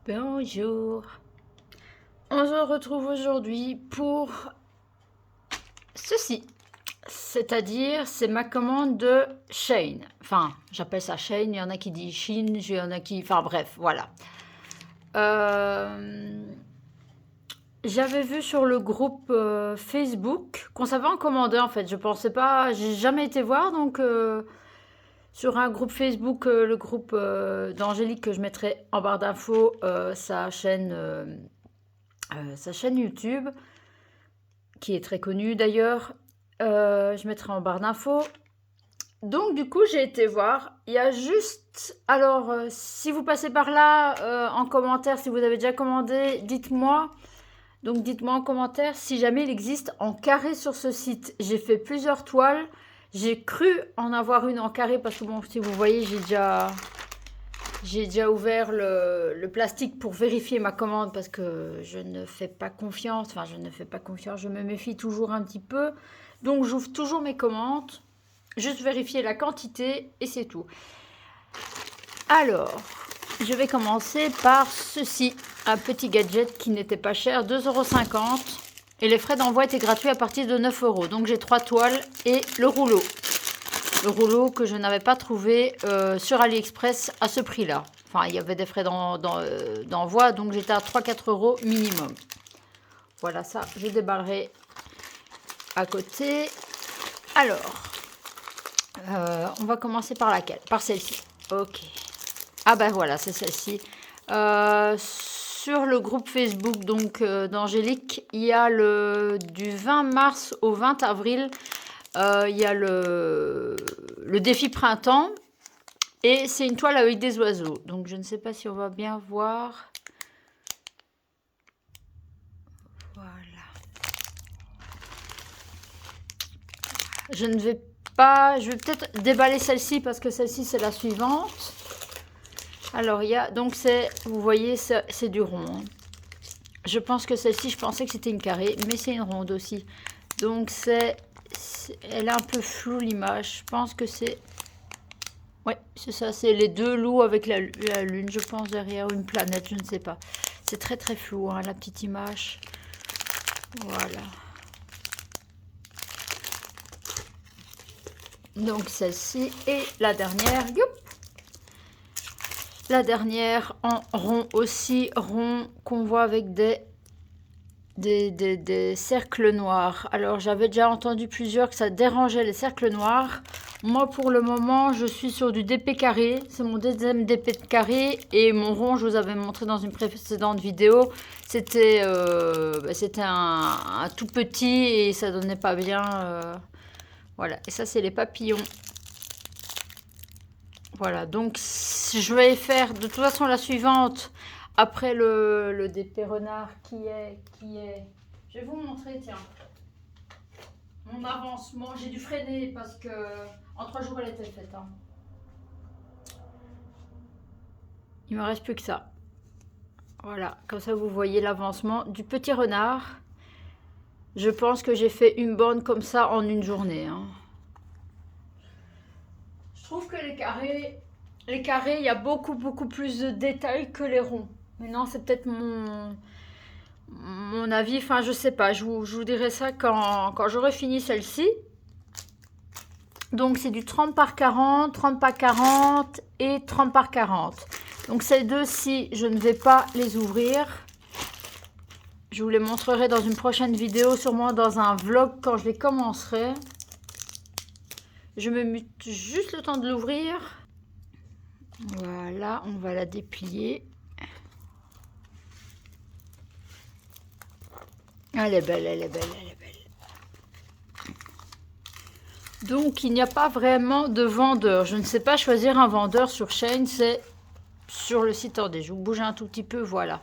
Bonjour. On se retrouve aujourd'hui pour ceci. C'est-à-dire, c'est ma commande de Shein. Enfin, j'appelle ça Shein, il y en a qui disent Shein, il y en a qui... Enfin bref, voilà. J'avais vu sur le groupe Facebook qu'on savait en commander en fait. Je pensais pas, j'ai jamais été voir donc... sur un groupe Facebook, le groupe d'Angélique que je mettrai en barre d'infos, sa chaîne YouTube, qui est très connue d'ailleurs. Je mettrai en barre d'infos. Donc du coup, j'ai été voir. Il y a juste... Alors, si vous passez par là, en commentaire, si vous avez déjà commandé, dites-moi. Donc dites-moi en commentaire si jamais il existe en carré sur ce site. J'ai fait plusieurs toiles. J'ai cru en avoir une en carré parce que bon, si vous voyez, j'ai déjà ouvert le plastique pour vérifier ma commande parce que je ne fais pas confiance. Enfin, je ne fais pas confiance, je me méfie toujours un petit peu. Donc j'ouvre toujours mes commandes. Juste vérifier la quantité et c'est tout. Alors, je vais commencer par ceci. Un petit gadget qui n'était pas cher, 2,50 €. Et les frais d'envoi étaient gratuits à partir de 9 €. Donc j'ai 3 toiles et le rouleau. Le rouleau que je n'avais pas trouvé sur AliExpress à ce prix-là. Enfin, il y avait des frais d'envoi, donc j'étais à 3-4 € minimum. Voilà, ça, je déballerai à côté. Alors, on va commencer par laquelle? Par celle-ci. Ok. Ah ben voilà, c'est celle-ci. Sur le groupe Facebook donc d'Angélique, il y a du 20 mars au 20 avril, il y a le défi printemps et c'est une toile avec des oiseaux. Donc je ne sais pas si on va bien voir. Voilà. Je ne vais pas... Je vais peut-être déballer celle-ci parce que celle-ci c'est la suivante. Alors il y a... Donc c'est... Vous voyez, c'est du rond. Hein. Je pense que celle-ci, je pensais que c'était une carrée, mais c'est une ronde aussi. Donc elle est un peu floue l'image. Je pense que c'est... Ouais, c'est ça, c'est les deux loups avec la lune, je pense, derrière une planète, je ne sais pas. C'est très très flou, hein, la petite image. Voilà. Donc celle-ci et la dernière. Youp, la dernière en rond aussi, rond qu'on voit avec des cercles noirs. Alors j'avais déjà entendu plusieurs que ça dérangeait les cercles noirs. Moi pour le moment je suis sur du DP carré. C'est mon deuxième DP de carré. Et mon rond, je vous avais montré dans une précédente vidéo. C'était un tout petit et ça donnait pas bien. Voilà, et ça c'est les papillons. Voilà, donc je vais faire de toute façon la suivante. Après le DP renard qui est... Je vais vous montrer, tiens. Mon avancement. J'ai dû freiner parce que en 3 jours elle était faite. Hein. Il me reste plus que ça. Voilà, comme ça vous voyez l'avancement du petit renard. Je pense que j'ai fait une borne comme ça en une journée. Hein. Je trouve que les carrés, il y a beaucoup plus de détails que les ronds. Maintenant, c'est peut-être mon avis. Enfin, je sais pas. Je vous dirai ça quand j'aurai fini celle-ci. Donc, c'est du 30 par 40, 30 par 40 et 30 par 40. Donc, ces deux-ci, je ne vais pas les ouvrir. Je vous les montrerai dans une prochaine vidéo, sûrement dans un vlog quand je les commencerai. Je me mute juste le temps de l'ouvrir. Voilà, on va la déplier. Elle est belle, elle est belle, elle est belle. Donc, il n'y a pas vraiment de vendeur. Je ne sais pas choisir un vendeur sur Shein, c'est sur le site. Attendez, je vous bouge un tout petit peu, voilà.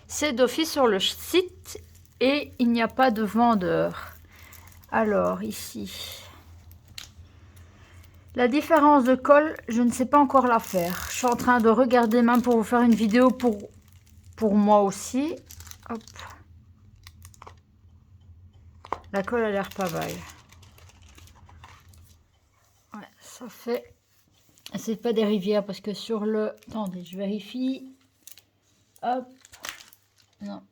C'est d'office sur le site et il n'y a pas de vendeur. Alors, ici... La différence de colle, je ne sais pas encore la faire. Je suis en train de regarder même pour vous faire une vidéo pour moi aussi. Hop. La colle a l'air pas mal. Ouais, ça fait... C'est pas des rivières parce que sur le... Attendez, je vérifie. Hop. Non,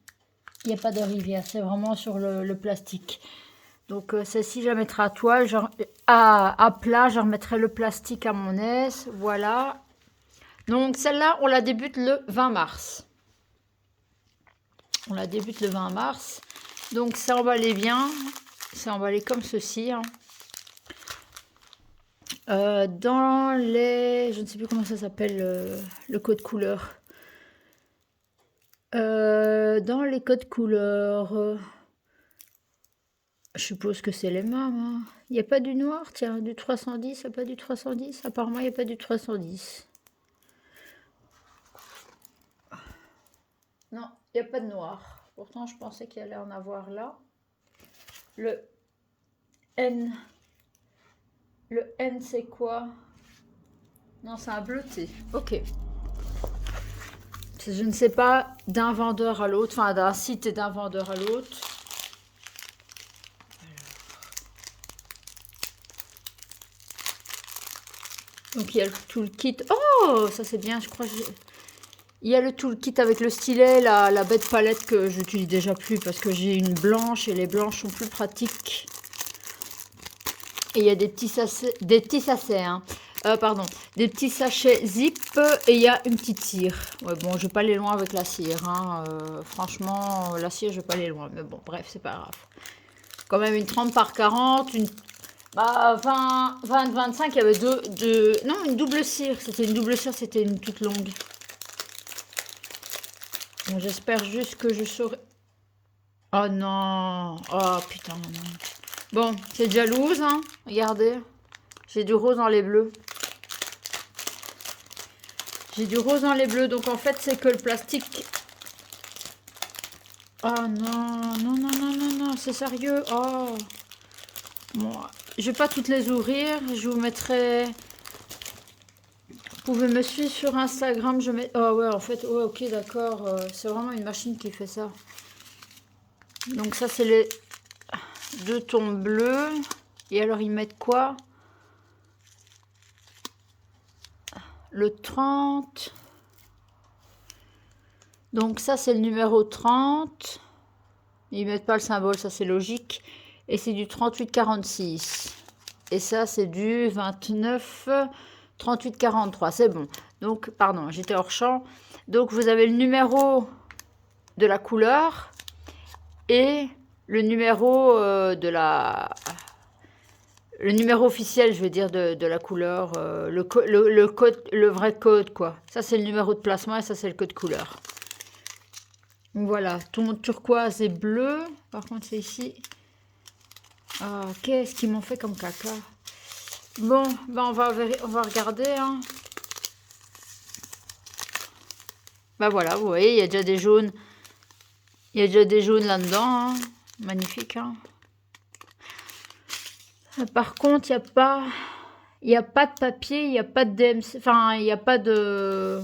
il n'y a pas de rivière, c'est vraiment sur le plastique. Donc celle-ci, je la mettrai à toile, genre, à plat, je remettrai le plastique à mon aise. Voilà. Donc celle-là, on la débute le 20 mars. On la débute le 20 mars. Donc c'est emballé bien. C'est emballé comme ceci. Hein. Dans les... Je ne sais plus comment ça s'appelle, le code couleur. Dans les codes couleurs... je suppose que c'est les mêmes. Hein. Il n'y a pas du noir, tiens, du 310, il n'y a pas du 310. Apparemment, il n'y a pas du 310. Non, il n'y a pas de noir. Pourtant, je pensais qu'il allait en avoir là. Le N. Le N, c'est quoi? Non, c'est un bleuté. Ok. Je ne sais pas d'un vendeur à l'autre, enfin d'un site et d'un vendeur à l'autre. Donc il y a le toolkit. Oh, ça c'est bien, je crois. Il y a le toolkit avec le stylet, la bête palette que j'utilise déjà plus parce que j'ai une blanche et les blanches sont plus pratiques. Et il y a des petits sachets, hein. Pardon, des petits sachets zip et il y a une petite cire. Ouais, bon, je vais pas aller loin avec la cire, hein. Franchement, la cire, je vais pas aller loin. Mais bon, bref, c'est pas grave. Quand même une 30 par 40, une 20, 25, il y avait non, une double cire. C'était une double cire, c'était une toute longue. Bon, j'espère juste que je saurai... Oh non. Oh putain, non. Bon, c'est jalouse, hein. Regardez. J'ai du rose dans les bleus. J'ai du rose dans les bleus. Donc en fait, c'est que le plastique... Oh non, non, non, non, non, non. C'est sérieux. Oh. Bon, je vais pas toutes les ouvrir. Je vous mettrai... Vous pouvez me suivre sur Instagram. Je mets... Oh ouais, en fait, ouais, ok, d'accord. C'est vraiment une machine qui fait ça. Donc ça, c'est les 2 tons bleus. Et alors, ils mettent quoi? Le 30. Donc ça, c'est le numéro 30. Ils mettent pas le symbole, ça c'est logique. Et c'est du 38-46. Et ça, c'est du 29... 38-43, c'est bon. Donc, pardon, j'étais hors champ. Donc, vous avez le numéro de la couleur et le numéro de la... Le numéro officiel, je veux dire, de la couleur. Le code, le vrai code, quoi. Ça, c'est le numéro de placement et ça, c'est le code couleur. Donc, voilà. Ton turquoise est bleu. Par contre, c'est ici. Ah, qu'est-ce qu'ils m'ont fait comme caca? Bon, ben on va regarder. Hein. Ben voilà, vous voyez, il y a déjà des jaunes. Il y a déjà des jaunes là-dedans. Hein. Magnifique. Hein. Par contre, il n'y a pas de papier, il n'y a pas de DMC. Enfin, il n'y a pas de...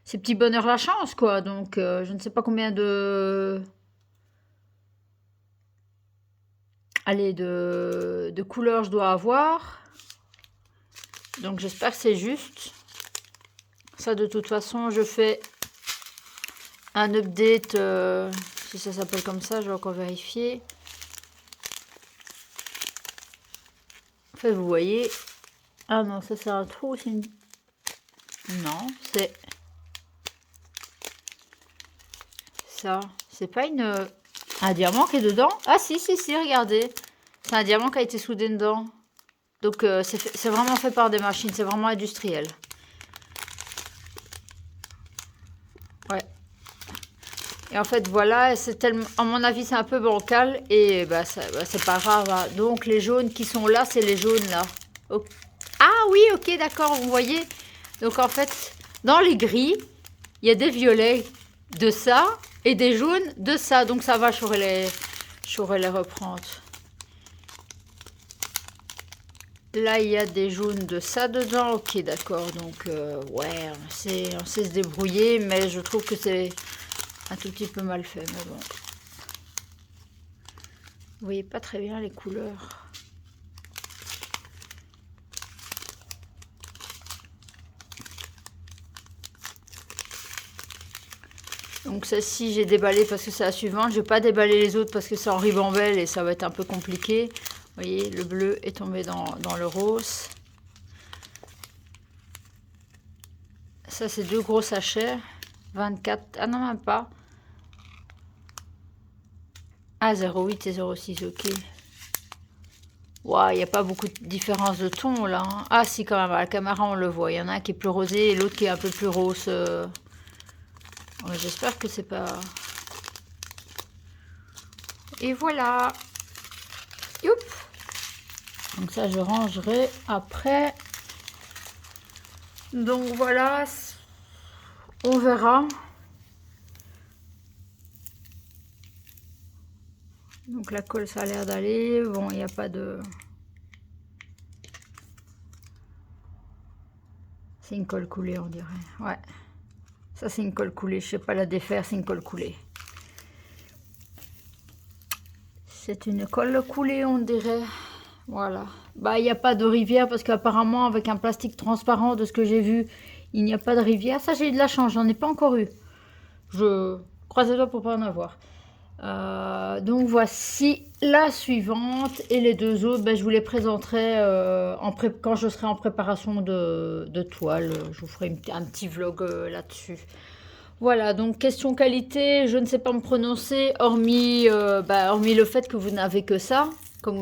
Ces petits bonheurs la chance, quoi. Donc, je ne sais pas combien de... Allez, de couleurs je dois avoir. Donc, j'espère que c'est juste. Ça, de toute façon, je fais un update, si ça s'appelle comme ça, je vais encore vérifier. En fait, vous voyez... Ah non, ça c'est un trou, c'est une... Non, c'est... Ça, c'est pas un diamant qui est dedans? Ah si, si, si, regardez. C'est un diamant qui a été soudé dedans. Donc, c'est vraiment fait par des machines, c'est vraiment industriel. Ouais. Et en fait, voilà, c'est tellement, à mon avis, c'est un peu bancal. Et bah, c'est pas grave. Hein. Donc, les jaunes qui sont là, c'est les jaunes là. Okay. Ah oui, ok, d'accord, vous voyez. Donc, en fait, dans les gris, il y a des violets de ça et des jaunes de ça. Donc, ça va, je saurais les reprendre. Là, il y a des jaunes de ça dedans. Ok, d'accord. Donc, ouais, on sait se débrouiller. Mais je trouve que c'est un tout petit peu mal fait. Mais bon. Vous voyez pas très bien les couleurs. Donc celle-ci, j'ai déballé parce que c'est la suivante. Je vais pas déballer les autres parce que c'est en ribambelle et ça va être un peu compliqué. Vous voyez, le bleu est tombé dans le rose. Ça, c'est 2 gros sachets. 24. Ah non, même pas. Ah, 0,8 et 0,6, ok. Waouh, il n'y a pas beaucoup de différence de ton là. Hein. Ah si, quand même, à la caméra on le voit. Il y en a un qui est plus rosé et l'autre qui est un peu plus rose. Ouais, j'espère que c'est pas... Et voilà. Youp. Donc ça, je rangerai après. Donc voilà. On verra. Donc la colle, ça a l'air d'aller. Bon, il n'y a pas de... C'est une colle coulée, on dirait. Ouais. Ça, c'est une colle coulée. Je sais pas la défaire, c'est une colle coulée. C'est une colle coulée, on dirait. Voilà. Bah, il n'y a pas de rivière parce qu'apparemment, avec un plastique transparent, de ce que j'ai vu, il n'y a pas de rivière. Ça, j'ai eu de la chance. J'en ai pas encore eu. Je croise les doigts pour pas en avoir. Donc voici la suivante et les 2 autres, ben, je vous les présenterai quand je serai en préparation de toile. Je vous ferai un petit vlog là-dessus. Voilà, donc question qualité, je ne sais pas me prononcer, hormis le fait que vous n'avez que ça comme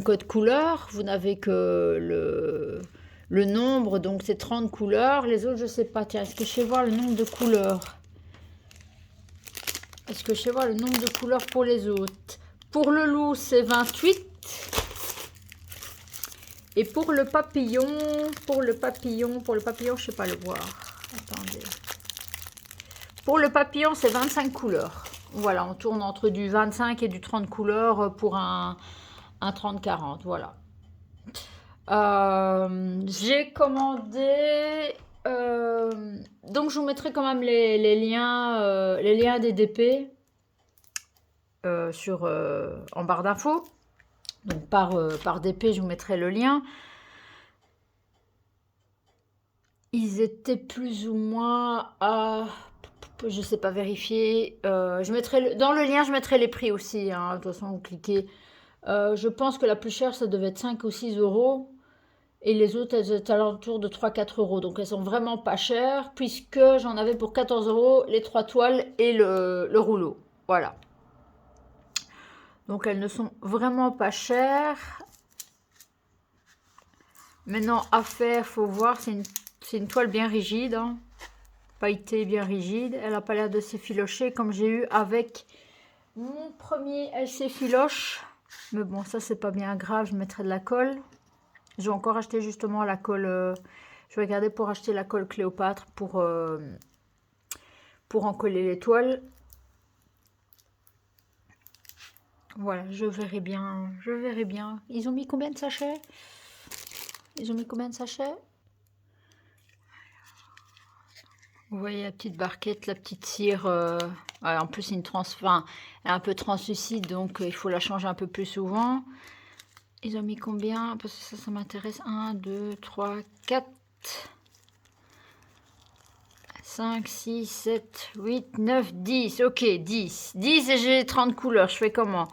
code couleur, vous n'avez que le nombre, donc c'est 30 couleurs. Les autres, je sais pas. Tiens, est-ce que je sais voir le nombre de couleurs? Est-ce que je sais voir le nombre de couleurs pour les autres? Pour le loup, c'est 28. Et pour le papillon, je sais pas le voir. Attendez. Pour le papillon, c'est 25 couleurs. Voilà, on tourne entre du 25 et du 30 couleurs pour un 30-40. Voilà. J'ai commandé... donc je vous mettrai quand même les liens des DP en barre d'infos. Donc par DP, je vous mettrai le lien. Ils étaient plus ou moins à... Je sais pas vérifier. Je mettrai dans le lien, je mettrai les prix aussi. Hein. De toute façon, vous cliquez. Je pense que la plus chère, ça devait être 5 ou 6 euros. Et les autres, elles étaient à l'entour de 3-4 euros. Donc, elles sont vraiment pas chères, puisque j'en avais pour 14 euros les 3 toiles et le rouleau. Voilà. Donc, elles ne sont vraiment pas chères. Maintenant, à faire, faut voir. C'est une toile bien rigide. Hein. Pailletée, bien rigide. Elle n'a pas l'air de s'effilocher comme j'ai eu avec mon premier. Elle s'effiloche. Mais bon, ça, c'est pas bien grave. Je mettrai de la colle. Je vais encore acheter justement la colle. Je vais regarder pour acheter la colle Cléopâtre pour en coller les toiles. Voilà, je verrai bien. Je verrai bien. Ils ont mis combien de sachets? Ils ont mis combien de sachets? Vous voyez la petite barquette, la petite cire. En plus, c'est une elle est un peu translucide, donc il faut la changer un peu plus souvent. Ils ont mis combien? Parce que ça m'intéresse. 1, 2, 3, 4, 5, 6, 7, 8, 9, 10. Ok, 10. 10 et j'ai 30 couleurs. Je fais comment?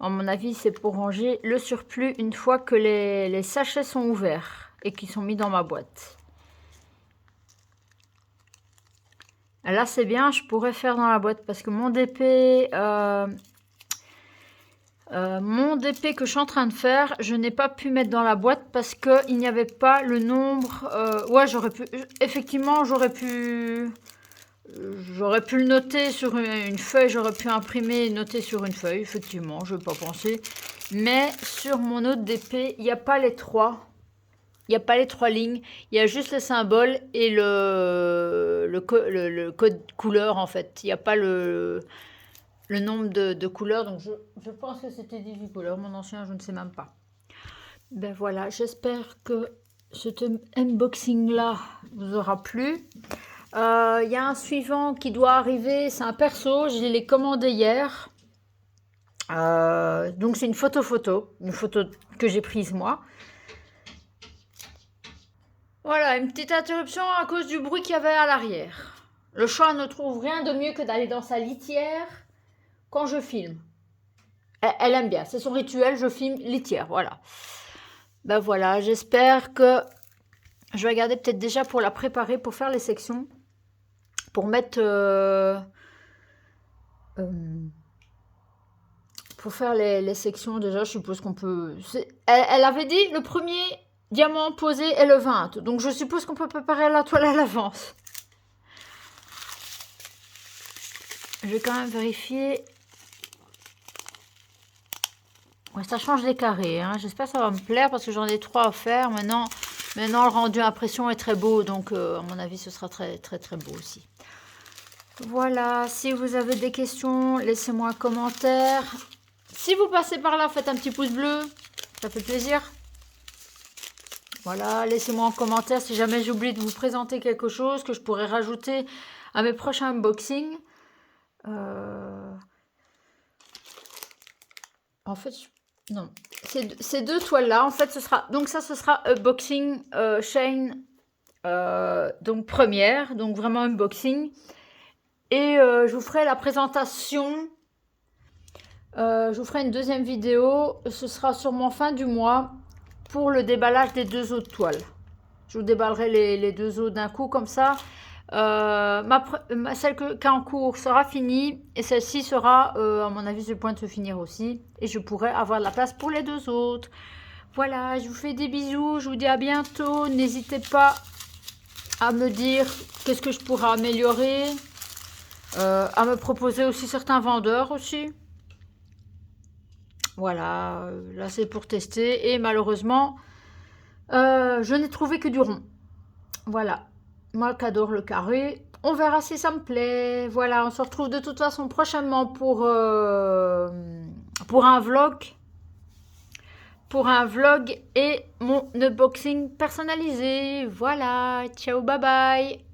À mon avis, c'est pour ranger le surplus une fois que les sachets sont ouverts et qu'ils sont mis dans ma boîte. Là, c'est bien, je pourrais faire dans la boîte parce que mon DP... mon DP que je suis en train de faire, je n'ai pas pu mettre dans la boîte parce qu'il n'y avait pas le nombre. Ouais, j'aurais pu. Effectivement, j'aurais pu le noter sur une feuille. J'aurais pu imprimer et noter sur une feuille. Effectivement, je n'ai pas pensé. Mais sur mon autre DP, il n'y a pas les 3. Il n'y a pas les 3 lignes. Il y a juste le symbole et le code couleur en fait. Il n'y a pas le nombre de couleurs, donc je pense que c'était 18 couleurs, mon ancien, je ne sais même pas. Ben voilà, j'espère que cet unboxing là vous aura plu. Il y a un suivant qui doit arriver, c'est un perso, je l'ai commandé hier. Donc c'est une photo que j'ai prise moi. Voilà, une petite interruption à cause du bruit qu'il y avait à l'arrière. Le chat ne trouve rien de mieux que d'aller dans sa litière quand je filme. Elle aime bien, c'est son rituel, je filme litière, voilà. Ben voilà, j'espère que je vais regarder peut-être déjà pour la préparer, pour faire les sections, pour mettre... pour faire les sections, déjà, je suppose qu'on peut... Elle avait dit le premier diamant posé est le 20, donc je suppose qu'on peut préparer la toile à l'avance. Je vais quand même vérifier. Ouais, ça change des carrés, hein. J'espère que ça va me plaire parce que j'en ai 3 à faire. Maintenant, le rendu impression est très beau, donc à mon avis, ce sera très, très, très beau aussi. Voilà, si vous avez des questions, laissez-moi un commentaire. Si vous passez par là, faites un petit pouce bleu, ça fait plaisir. Voilà, laissez-moi en commentaire si jamais j'oublie de vous présenter quelque chose que je pourrais rajouter à mes prochains unboxings. En fait, non. Ces deux toiles-là, en fait, ce sera... Donc ça, ce sera unboxing chain, donc première, donc vraiment unboxing. Et je vous ferai la présentation. Je vous ferai une deuxième vidéo. Ce sera sûrement fin du mois pour le déballage des 2 autres toiles. Je vous déballerai les 2 autres d'un coup comme ça. Celle qui est en cours sera finie et celle-ci sera, à mon avis, sur le point de se finir aussi. Et je pourrai avoir de la place pour les 2 autres. Voilà, je vous fais des bisous. Je vous dis à bientôt. N'hésitez pas à me dire qu'est-ce que je pourrais améliorer. À me proposer aussi certains vendeurs aussi. Voilà, là c'est pour tester. Et malheureusement, je n'ai trouvé que du rond. Voilà, moi qui adore le carré. On verra si ça me plaît. Voilà, on se retrouve de toute façon prochainement pour un vlog. Pour un vlog et mon unboxing personnalisé. Voilà, ciao, bye bye.